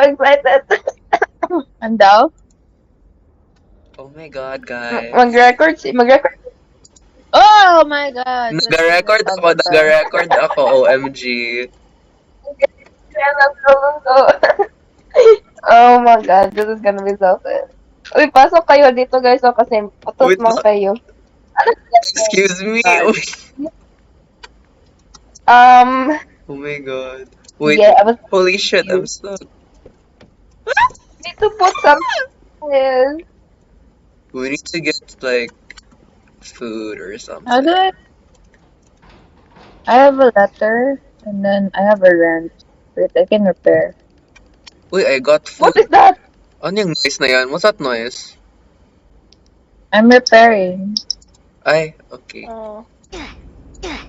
excited. And daw? Oh my God, guys. Mag-record. Oh my God! Nag-record ako, OMG. Oh my God, this is gonna be so fun. Uy, pasok kayo dito guys, so kasi utot Wait, man kayo. excuse me. Um, Oh my God. Wait, yeah, I was holy shit, I'm stuck. need to put something. We need to get, like, food or something. How do I have a letter, and then I have a wrench. Wait, I can repair. Wait, I got food. What is that? Ano yung noise na yan? What's that noise? I'm repairing. Ay, okay. Oh.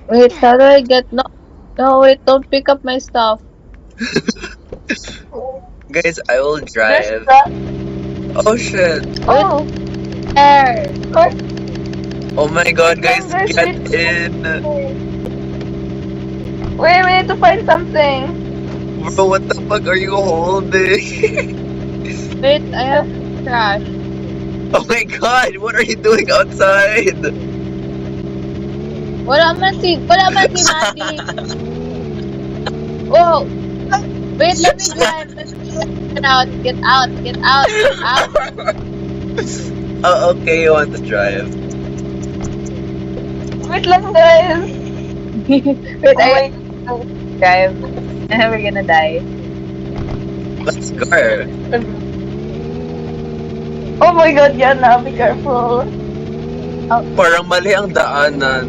Wait, how do I get... No, wait, don't pick up my stuff. Guys, I will There's drive. that. Oh shit. Oh, There! Oh my God, guys, There's get it. in. Wait, we need to find something. Bro, what the fuck are you holding? Wait, I have trash. Oh my God, what are you doing outside? Wala man si Mandy. Oh! Wait, let me drive. Get out. Oh, okay, you want to drive. Wait lang guys. Wait, I drive. I'm never gonna die. Let's go. Oh my God, Yana, be careful. Parang mali ang daanan.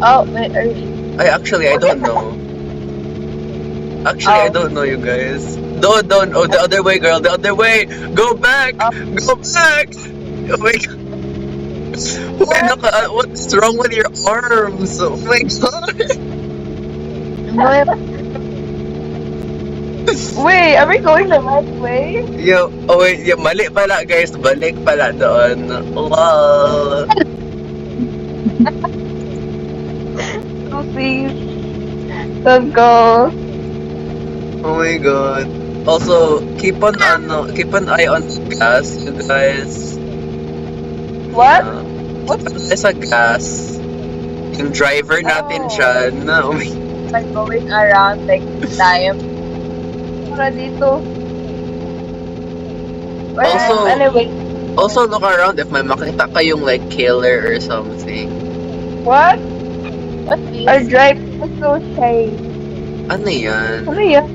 Oh, wait, are you... I don't know. I don't know, you guys. Don't. Oh, the other way, girl. The other way. Go back. Go back. Oh my God. What's wrong with your arms? Oh my God. Wait, are we going the right way? Yo, oh wait, mali pala guys. Balik pala doon. Wow. Oh, please. Don't go. Oh my God. Also, keep an eye on the gas, you guys. What? What? Sa gas. Yung driver natin siya. No. Like going around like time. Para dito. Also- Anyway. Also, look around if may makita kayong like killer or something. What? What is? Our drive was so shy. Ano yan? Ano yan?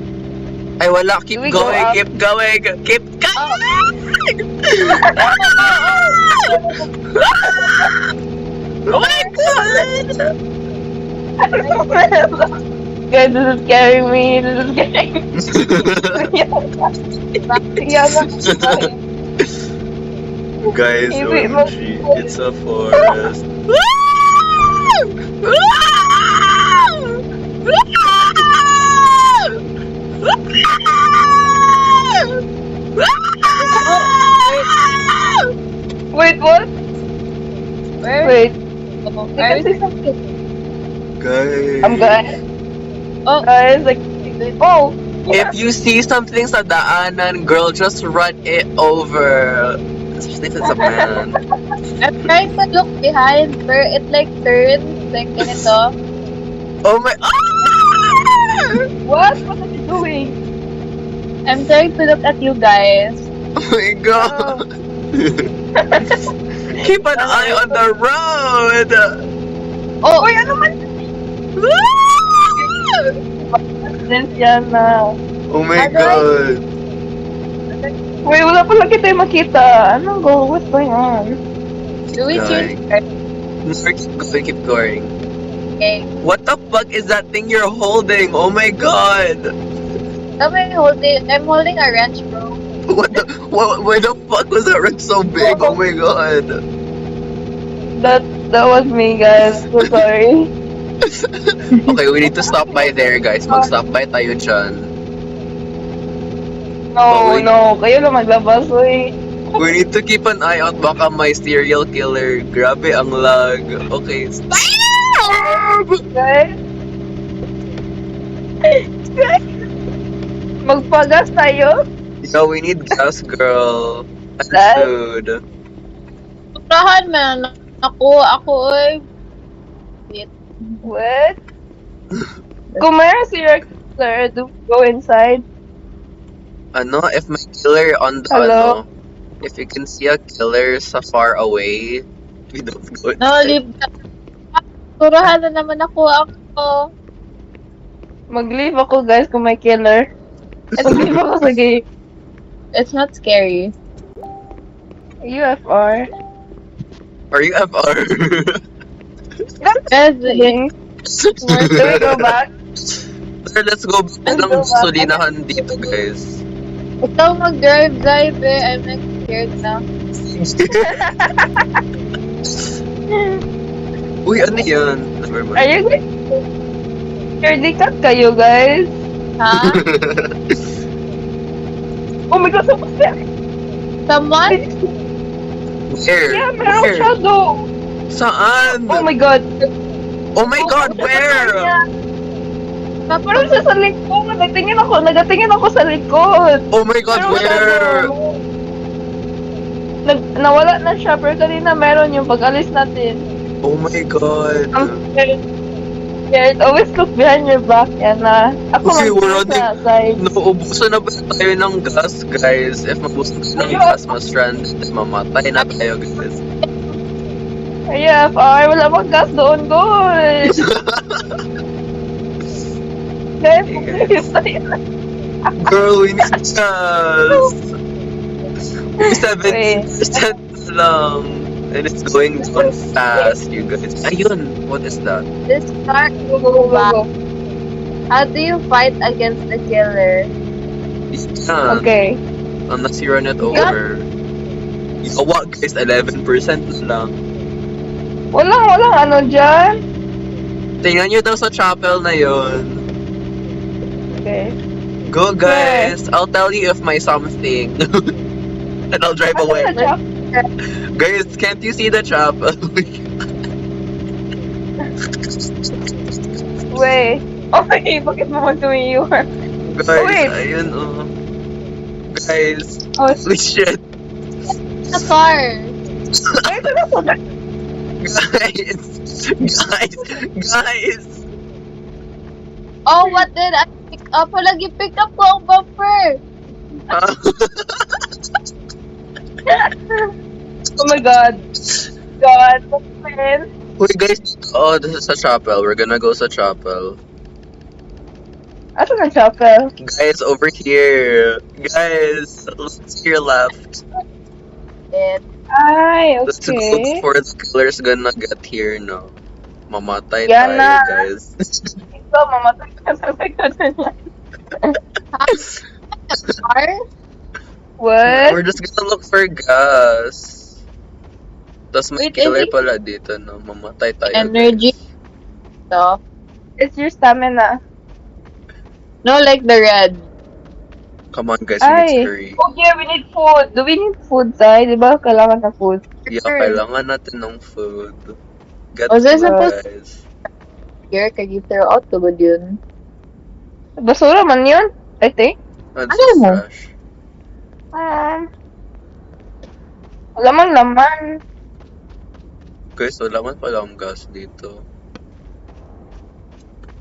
Ay, wala. Keep Do we go going. up? Keep going. Keep going. Oh my God. Guys, this is scaring me. This is scaring me. Yana. Guys, Wait, OMG, it's a forest. Wait, what? Where? Wait. Oh, You can say something. Guys, I'm good. Oh. Guys, like, oh. if you see something sa daanan, girl, just run it over. Especially if it's a man. I'm trying to look behind where it like turns like ganito. Oh my. What? What are you doing? I'm trying to look at you guys. Oh my God. Keep an eye on the road. Oh, Uy, ano man? Then Yana. Oh my God. Wait, wala pala kita yung makita. Ano go? What's going on? do we change? Keep going. Okay. What the fuck is that thing you're holding? Oh my God. I'm holding a wrench, bro. Why the fuck was that wrench so big? Oh my God. That was me, guys. So sorry. Okay, we need to stop by there, guys. Mag-stop by tayo dyan. No, no. Kayo na maglabas, uy. We need to keep an eye out. Baka may serial killer. Grabe ang lag. Okay, stop! Guys. Magpagas tayo? Yeah, we need gas, girl. And Dad? food. Sobrahan man. Ako, oy. Wait. What? Kung mayroon si your killer, do we go inside? Ano, if my killer on the Hello? if you can see a killer sa far away, we don't go No, inside. leave ka. Sobrahan na naman ako. Mag-leave ako, guys, kung may killer. Mag-leave ako sa game. It's not scary. UFR. Are you FR? Guys, Do we go back? Sir, let's go back Let's ng go back. gasolinahan dito, guys. ikaw mag-drive, eh. I'm like scared na. Uy, ano yan? Never Are mind. you guys? Scared cut kayo, guys? Ha? Oh my God, someone's there! Someone? Where? Yeah, merong Where? shadow! Saan? Oh my God! Oh my God, where? Parang siya sa likod. Nagatingin ako sa likod. Oh my God, Merong where? shadow. Nawala na siya, pero kanina meron yung pag-alis natin. Oh my God. I'm scared. Always look behind your back, Yana. Ako Okay, lang we're sa side. Nauubusan na ba tayo ng gas, guys? If mabusan tayo ng gas, ma-stranded, mamatay na tayo, guys. AFR, wala bang gas doon, guys. Guys, please tayo. Girl, we need gas. We're 70% lang. And it's going down fast, you guys. Ayun, what is that? This car Go, go, go, go. How do you fight against the killer? You can't. Okay. Unless you run it over. You know what, guys? 11% lang. Walang ano dyan. Tingnan nyo daw sa chapel na yon. Okay. Go, guys. I'll tell you if may something. And I'll drive away. Ano na Guys, can't you see the chapel? Wait. Okay, bakit mo tumiyor? Guys, Wait. ayun, oh. Guys, Oh, holy shit. The car. ay, ito na po. Guys. Oh, what did I pick up? Lagi pick up ko ang bumper. Oh my God. God, man. Wait, guys. Oh, this is a chapel. We're gonna go sa chapel. Asa na chapel? Guys, over here. Guys, look to your left. It. Ay, Let's go okay. before the killer's gonna get here, no? Mamatay Yan tayo, na. guys. Ito, mamatay ka sa likod niya. Car? What? We're just gonna look for gas. Tapos may Wait, killer I think- pala dito, no? Mamatay tayo. Energy. So, It's your stamina. no, like the red. Come on, guys, we need to Ay. hurry. Oh yeah, we need food. Do we need food, Zai? Di ba kailangan ng food? Yeah, Sure. kailangan natin ng food. Get Was there food, supposed- guys. Here, can you throw out to good yun? Basura man yun, I think. That's Ano just mo? trash. Wala man laman. Guys, wala man pala ang gas dito.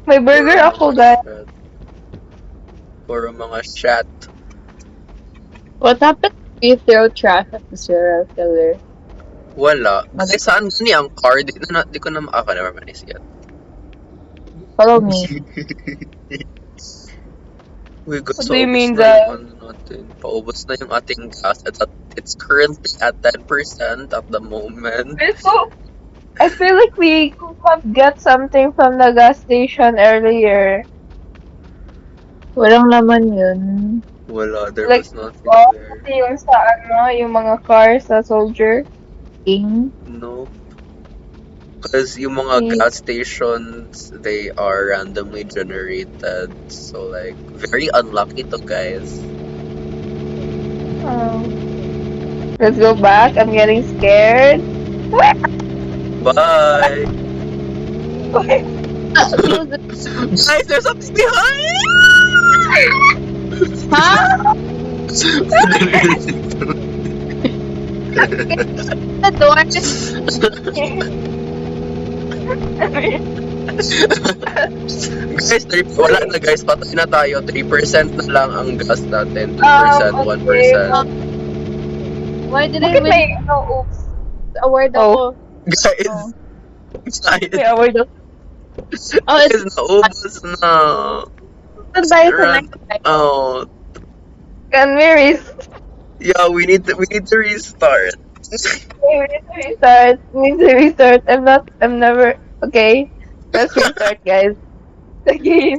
May burger Puro ako, mga guys. shit. Puro mga shit. What happened if you throw trash at the serial killer? Wala. Kasi saan gani ang car? Di ko na never mind, is yet. Follow me. Uy, guys, What do you mean, paubos na Zai? yung ano natin. Paubos na yung ating gas. It's currently at 10% at the moment. So, I feel like we could have get something from the gas station earlier. Walang laman yun. Wala, there Like, was nothing Oh, there. kasi yung sa yung mga cars sa soldier. King. No. Because yung mga Hmm. gas stations, they are randomly generated. So, like, very unlucky to, guys. Let's go back. I'm getting scared. Bye! Wait, Guys, there's something behind! Ha? The door. Guys, wala na guys, patay na tayo. 3% na lang ang gas natin. 2%, Okay. 1%. Why did I Bakit win? may, oops. Award Oh. ako. Guys, Oh. May guys, award ako. Oh, it's naubos na. Saan tayo sa next time? Oh, Can we yeah, we need to restart. we need to restart? We need to restart. I'm never, okay. Let's restart, guys. The game.